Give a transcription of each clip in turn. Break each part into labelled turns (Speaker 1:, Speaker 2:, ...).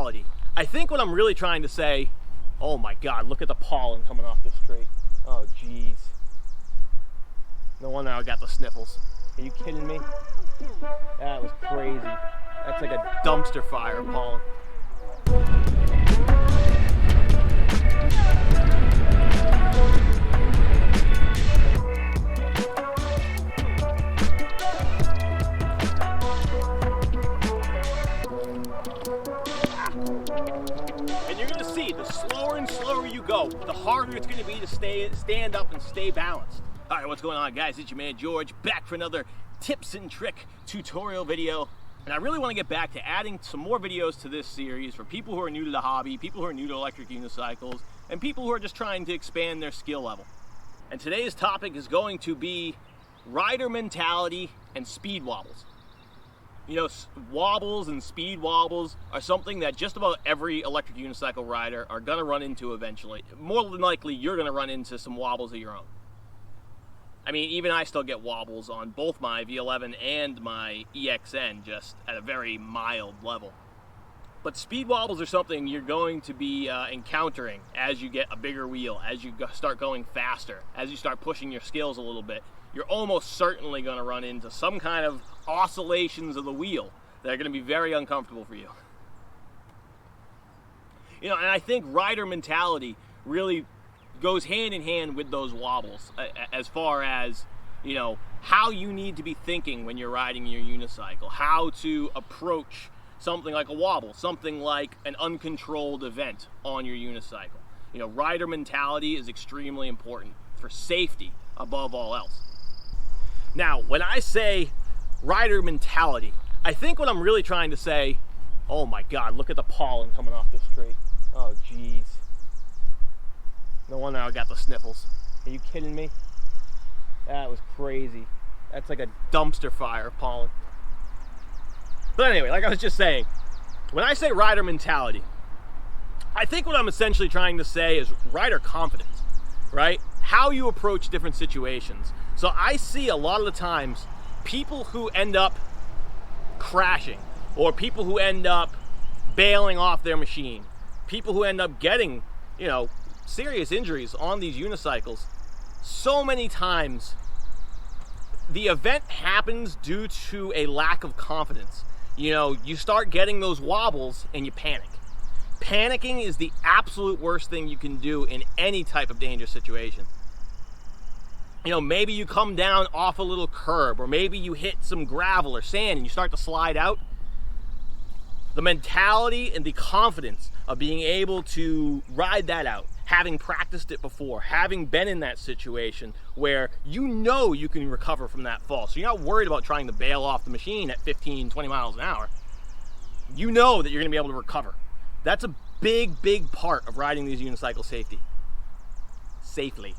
Speaker 1: mentality. I think what I'm really trying to say, oh my God, look at the pollen coming off this tree. Oh geez. No wonder I got the sniffles. Are you kidding me? That was crazy. That's like a dumpster fire of pollen. And you're gonna see, the slower and slower you go, the harder it's gonna be to stand up and stay balanced. All right, what's going on, guys? It's your man George, back for another tips and trick tutorial video. And I really want to get back to adding some more videos to this series for people who are new to the hobby, people who are new to electric unicycles, and people who are just trying to expand their skill level. And today's topic is going to be rider mentality and speed wobbles. You know, wobbles and speed wobbles are something that just about every electric unicycle rider are going to run into eventually. More than likely, you're going to run into some wobbles of your own. I mean, even I still get wobbles on both my V11 and my EXN, just at a very mild level. But speed wobbles are something you're going to be encountering as you get a bigger wheel, as you start going faster, as you start pushing your skills a little bit. You're almost certainly going to run into some kind of oscillations of the wheel that are going to be very uncomfortable for you. You know, and I think rider mentality really goes hand in hand with those wobbles as far as, you know, how you need to be thinking when you're riding your unicycle, how to approach something like a wobble, something like an uncontrolled event on your unicycle. You know, rider mentality is extremely important for safety above all else. Now, when I say rider mentality, I think what I'm really trying to say, oh my God, look at the pollen coming off this tree. Oh geez. No wonder I got the sniffles. Are you kidding me? That was crazy. That's like a dumpster fire of pollen. But anyway, like I was just saying, when I say rider mentality, I think what I'm essentially trying to say is rider confidence, right? How you approach different situations. So I see a lot of the times people who end up crashing, or people who end up bailing off their machine, people who end up getting, you know, serious injuries on these unicycles. So many times the event happens due to a lack of confidence. You know, you start getting those wobbles and you panic. Panicking is the absolute worst thing you can do in any type of dangerous situation. You know, maybe you come down off a little curb, or maybe you hit some gravel or sand and you start to slide out. The mentality and the confidence of being able to ride that out, having practiced it before, having been in that situation where you know you can recover from that fall. So you're not worried about trying to bail off the machine at 15, 20 miles an hour. You know that you're gonna be able to recover. That's a big, big part of riding these unicycles safely.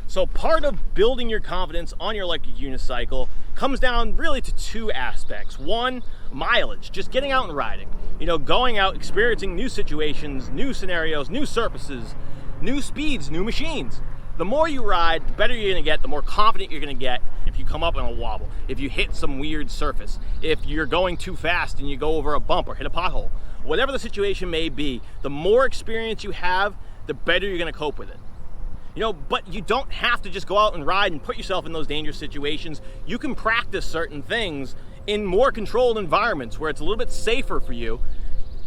Speaker 1: So part of building your confidence on your electric unicycle comes down really to two aspects. One, mileage, just getting out and riding. You know, going out, experiencing new situations, new scenarios, new surfaces, new speeds, new machines. The more you ride, the better you're gonna get, the more confident you're gonna get if you come up on a wobble, if you hit some weird surface, if you're going too fast and you go over a bump or hit a pothole. Whatever the situation may be, the more experience you have, the better you're gonna cope with it. You know, but you don't have to just go out and ride and put yourself in those dangerous situations. You can practice certain things in more controlled environments where it's a little bit safer for you,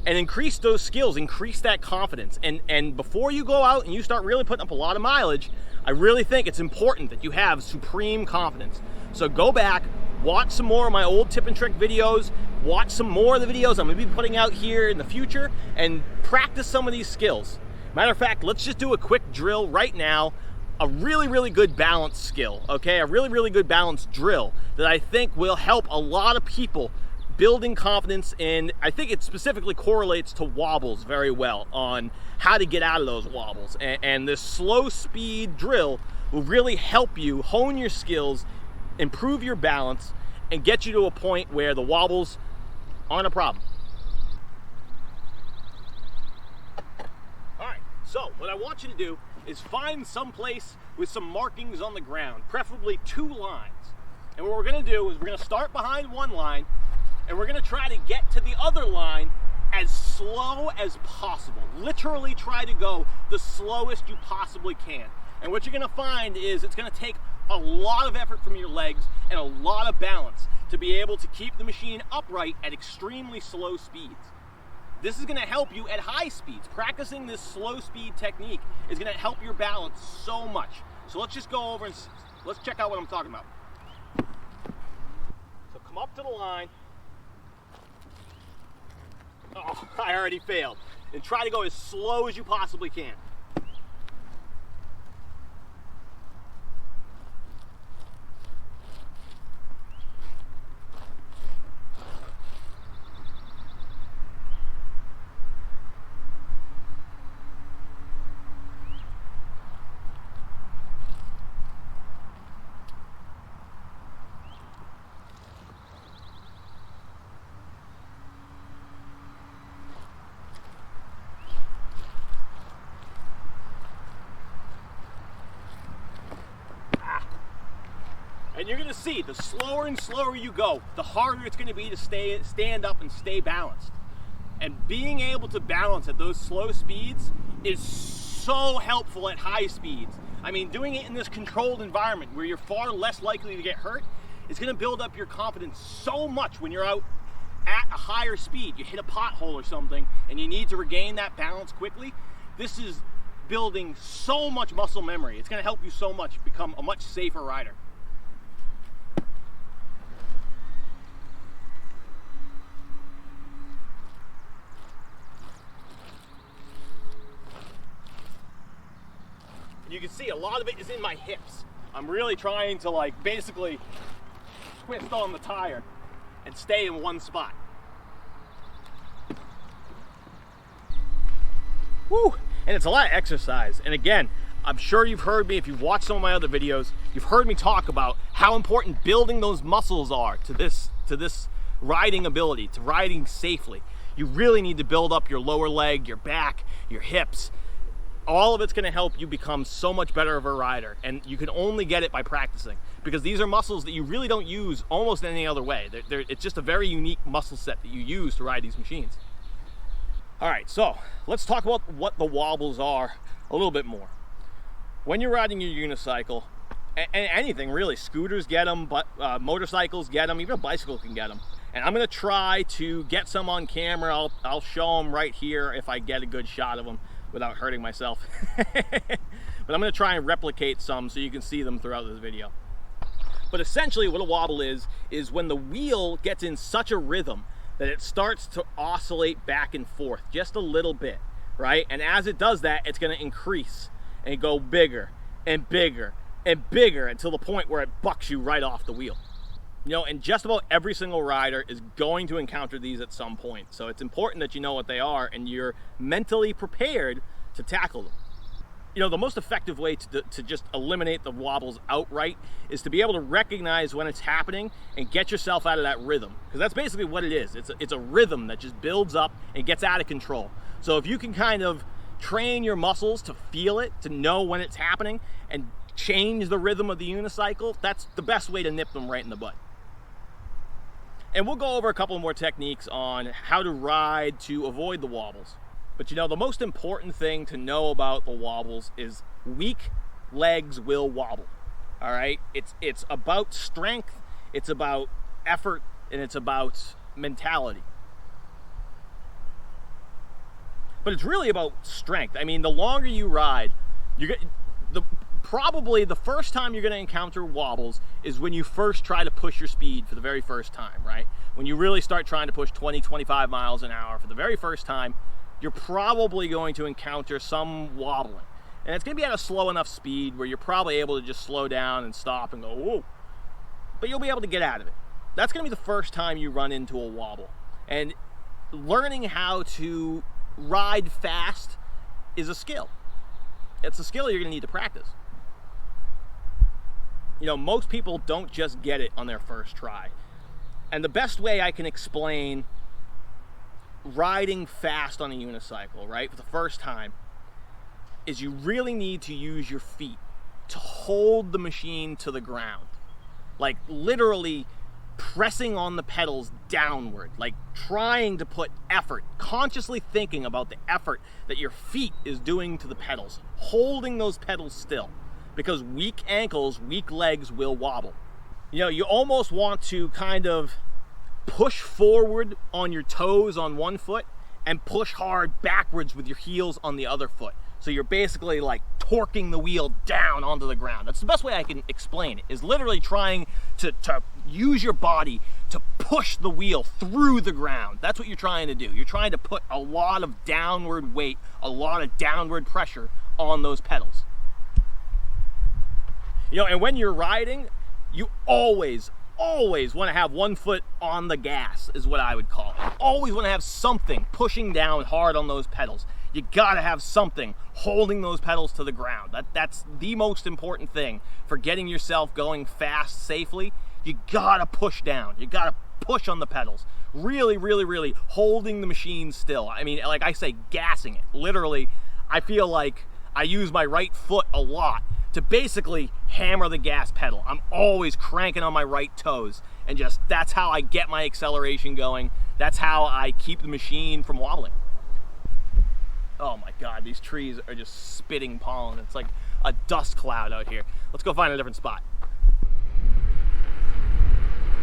Speaker 1: and increase those skills, increase that confidence. And before you go out and you start really putting up a lot of mileage, I really think it's important that you have supreme confidence. So go back, watch some more of my old tip and trick videos, watch some more of the videos I'm gonna be putting out here in the future, and practice some of these skills. Matter of fact, let's just do a quick drill right now. A really, really good balance skill, okay? A really, really good balance drill that I think will help a lot of people building confidence, and I think it specifically correlates to wobbles very well on how to get out of those wobbles. And this slow speed drill will really help you hone your skills, improve your balance, and get you to a point where the wobbles aren't a problem. So what I want you to do is find some place with some markings on the ground, preferably two lines. And what we're gonna do is we're gonna start behind one line, and we're gonna try to get to the other line as slow as possible. Literally try to go the slowest you possibly can. And what you're gonna find is it's gonna take a lot of effort from your legs and a lot of balance to be able to keep the machine upright at extremely slow speeds. This is gonna help you at high speeds. Practicing this slow speed technique is gonna help your balance so much. So let's just go over and let's check out what I'm talking about. So come up to the line. Oh, I already failed. And try to go as slow as you possibly can. And you're gonna see, the slower and slower you go, the harder it's gonna be to stand up and stay balanced. And being able to balance at those slow speeds is so helpful at high speeds. I mean, doing it in this controlled environment where you're far less likely to get hurt is gonna build up your confidence so much when you're out at a higher speed. You hit a pothole or something and you need to regain that balance quickly. This is building so much muscle memory. It's gonna help you so much become a much safer rider. You can see a lot of it is in my hips. I'm really trying to like basically twist on the tire and stay in one spot. Woo! And it's a lot of exercise. And again, I'm sure you've heard me, if you've watched some of my other videos, you've heard me talk about how important building those muscles are to this riding ability, to riding safely. You really need to build up your lower leg, your back, your hips. All of it's going to help you become so much better of a rider, and you can only get it by practicing, because these are muscles that you really don't use almost any other way. It's just a very unique muscle set that you use to ride these machines. All right, so let's talk about what the wobbles are a little bit more. When you're riding your unicycle, and anything really, scooters get them, but motorcycles get them, even a bicycle can get them. And I'm going to try to get some on camera. I'll show them right here if I get a good shot of them without hurting myself. But I'm gonna try and replicate some so you can see them throughout this video. But essentially what a wobble is when the wheel gets in such a rhythm that it starts to oscillate back and forth just a little bit, right? And as it does that, it's gonna increase and go bigger and bigger and bigger until the point where it bucks you right off the wheel. You know, and just about every single rider is going to encounter these at some point. So it's important that you know what they are and you're mentally prepared to tackle them. You know, the most effective way to just eliminate the wobbles outright is to be able to recognize when it's happening and get yourself out of that rhythm. Because that's basically what it is. It's a rhythm that just builds up and gets out of control. So if you can kind of train your muscles to feel it, to know when it's happening, and change the rhythm of the unicycle, that's the best way to nip them right in the butt. And we'll go over a couple more techniques on how to ride to avoid the wobbles. But you know, the most important thing to know about the wobbles is weak legs will wobble. All right? It's about strength, it's about effort, and it's about mentality. But it's really about strength. I mean, the longer you ride, probably the first time you're going to encounter wobbles is when you first try to push your speed for the very first time, right? When you really start trying to push 20, 25 miles an hour for the very first time, you're probably going to encounter some wobbling. And it's going to be at a slow enough speed where you're probably able to just slow down and stop and go, whoa. But you'll be able to get out of it. That's going to be the first time you run into a wobble. And learning how to ride fast is a skill. It's a skill you're going to need to practice. You know, most people don't just get it on their first try. And the best way I can explain riding fast on a unicycle, right, for the first time, is you really need to use your feet to hold the machine to the ground. Like literally pressing on the pedals downward, like trying to put effort, consciously thinking about the effort that your feet is doing to the pedals, holding those pedals still, because weak ankles, weak legs will wobble. You know, you almost want to kind of push forward on your toes on one foot and push hard backwards with your heels on the other foot. So you're basically like torquing the wheel down onto the ground. That's the best way I can explain it, is literally trying to use your body to push the wheel through the ground. That's what you're trying to do. You're trying to put a lot of downward weight, a lot of downward pressure on those pedals. You know, and when you're riding, you always want to have one foot on the gas, is what I would call it. Always want to have something pushing down hard on those pedals. You gotta have something holding those pedals to the ground. That's the most important thing for getting yourself going fast, safely. You gotta push down. You gotta push on the pedals. Really, really, really holding the machine still. I mean, like I say, gassing it. Literally, I feel like I use my right foot a lot to basically hammer the gas pedal. I'm always cranking on my right toes, and just that's how I get my acceleration going. That's how I keep the machine from wobbling. Oh my God, these trees are just spitting pollen. It's like a dust cloud out here. Let's go find a different spot.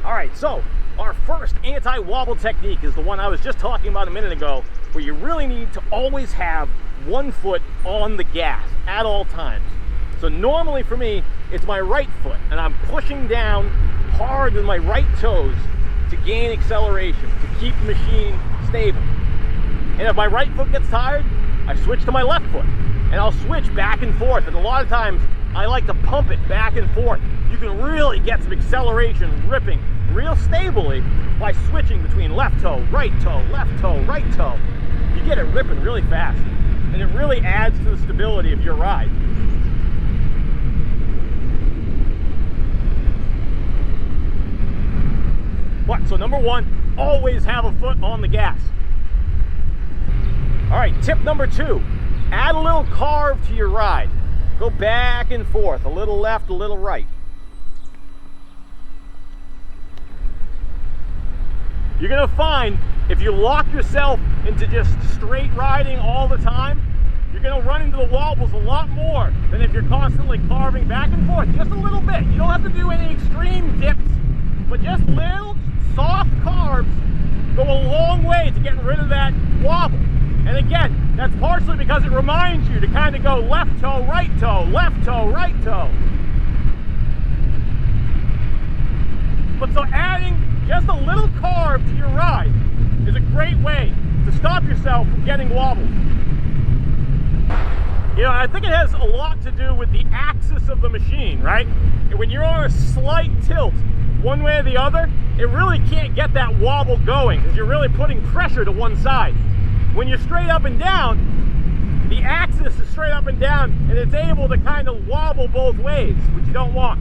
Speaker 1: All right, so our first anti-wobble technique is the one I was just talking about a minute ago, where you really need to always have one foot on the gas at all times. So normally for me, it's my right foot, and I'm pushing down hard with my right toes to gain acceleration, to keep the machine stable. And if my right foot gets tired, I switch to my left foot, and I'll switch back and forth. And a lot of times, I like to pump it back and forth. You can really get some acceleration ripping real stably by switching between left toe, right toe, left toe, right toe. You get it ripping really fast, and it really adds to the stability of your ride. But, so number one, always have a foot on the gas. All right, tip number two, add a little carve to your ride. Go back and forth, a little left, a little right. You're gonna find if you lock yourself into just straight riding all the time, you're gonna run into the wobbles a lot more than if you're constantly carving back and forth, just a little bit. You don't have to do any extreme dips, but just little soft carves go a long way to getting rid of that wobble. And again, that's partially because it reminds you to kind of go left toe, right toe, left toe, right toe. But so adding just a little carve to your ride is a great way to stop yourself from getting wobbles. You know, I think it has a lot to do with the axis of the machine, right? And when you're on a slight tilt, one way or the other, it really can't get that wobble going because you're really putting pressure to one side. When you're straight up and down, the axis is straight up and down, and it's able to kind of wobble both ways, which you don't want.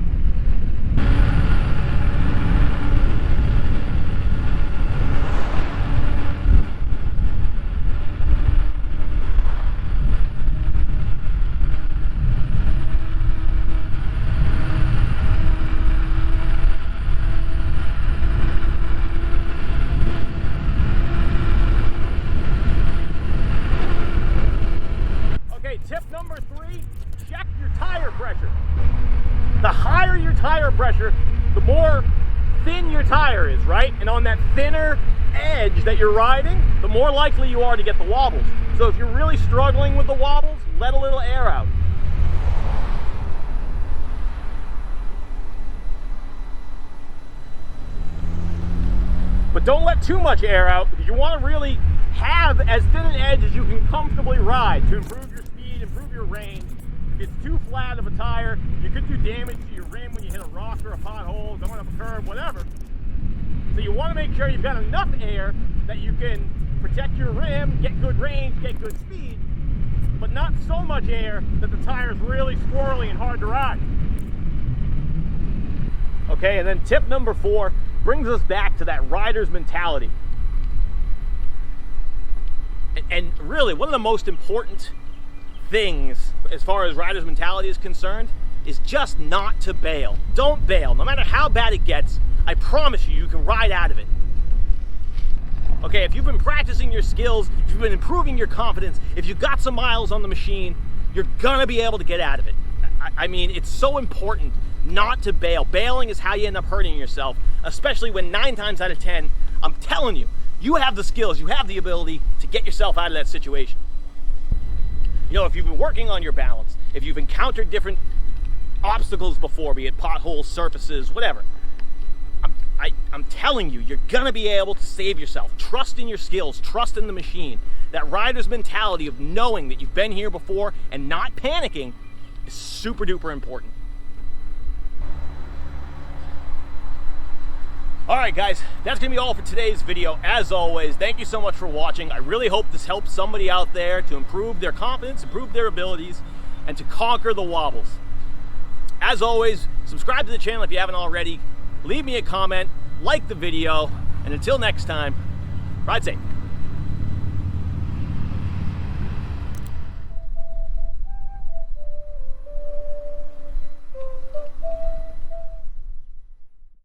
Speaker 1: Tip number three, check your tire pressure. The higher your tire pressure, the more thin your tire is, right? And on that thinner edge that you're riding, the more likely you are to get the wobbles. So if you're really struggling with the wobbles, let a little air out. But don't let too much air out, because you want to really have as thin an edge as you can comfortably ride to improve your speed, improve your range. If it's too flat of a tire, you could do damage to your rim when you hit a rock or a pothole, going up a curve, whatever. So you want to make sure you've got enough air that you can protect your rim, get good range, get good speed, but not so much air that the tire's really squirrely and hard to ride. Okay, and then tip number 4 brings us back to that rider's mentality. And really, one of the most important things as far as rider's mentality is concerned is just not to bail. Don't bail. No matter how bad it gets, I promise you, you can ride out of it. Okay, if you've been practicing your skills, if you've been improving your confidence, if you've got some miles on the machine, you're gonna be able to get out of it. I mean, it's so important not to bail. Bailing is how you end up hurting yourself, especially when 9 times out of 10, I'm telling you, you have the skills, you have the ability to get yourself out of that situation. You know, if you've been working on your balance, if you've encountered different obstacles before, be it potholes, surfaces, whatever, I'm telling you, you're gonna be able to save yourself. Trust in your skills, trust in the machine. That rider's mentality of knowing that you've been here before and not panicking is super duper important. All right, guys, that's gonna be all for today's video. As always, thank you so much for watching. I really hope this helps somebody out there to improve their confidence, improve their abilities, and to conquer the wobbles. As always, subscribe to the channel if you haven't already. Leave me a comment, like the video, and until next time, ride safe.